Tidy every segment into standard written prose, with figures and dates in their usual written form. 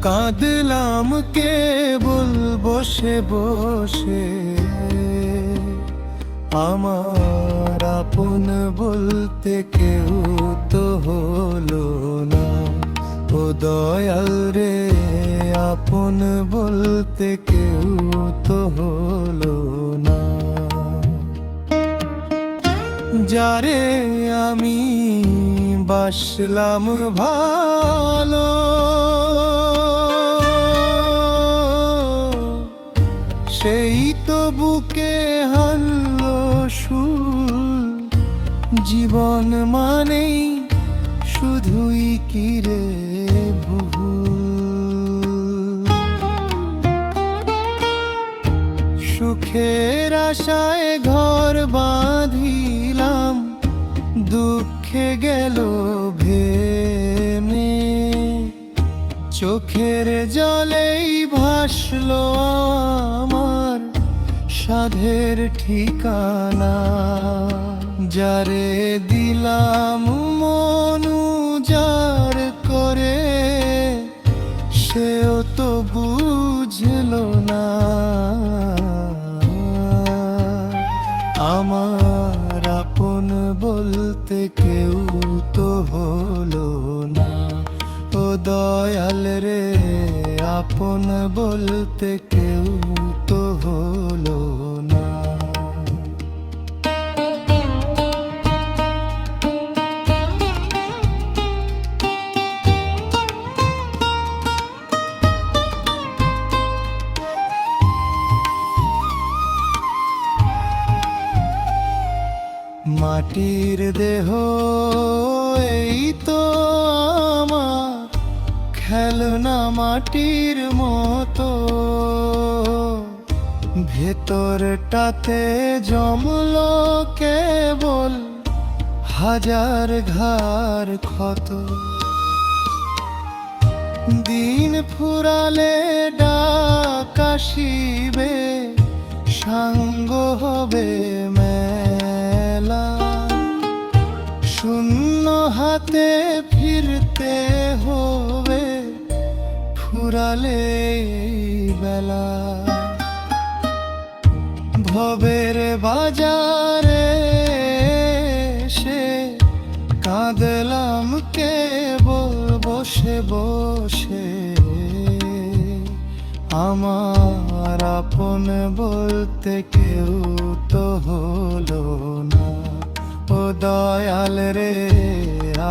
কাঁদলাম কেবল বসে বসে, আমার আপন বলতে কেউ তো হলো না। ও দয়াল রে, আপন বলতে কেউ তো হলো না। যারে আমি বাসলাম ভালো, সেই তো বুকে হারলো সুর। জীবন মানেই শুধুই কিরে ভুল। সুখের আশায় ঘর বাঁধিলাম, দুঃখে গেল ভেঙে। চোখের জলেই ভাসলো আমার সাধের ঠিকানা। যারে দিলাম মন উজাড় করে, সেও তো বুঝলো না। আমার আপন বলতে কেউ তো হলো না। ও দয়াল রে, আপন বলতে কেউ তো হলো না। মাটির দেহ এই তো আমার, খেলনা মাটির মতো। ভেতরটাতে জমলো কেবল হাজার ঘার ক্ষত। দিন ফুরালে ডাক আসিবে, সাঙ্গ হবে মেলা। শূন্য হাতে ফিরতে হবে ফুরালে বেলা। ভবের বাজারে সে কাঁদলাম কেবল বসে বসে। আমার আপন বলতে কেউ তো হলো না। ও দয়াল রে,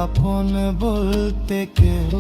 আপন বলতে কেউ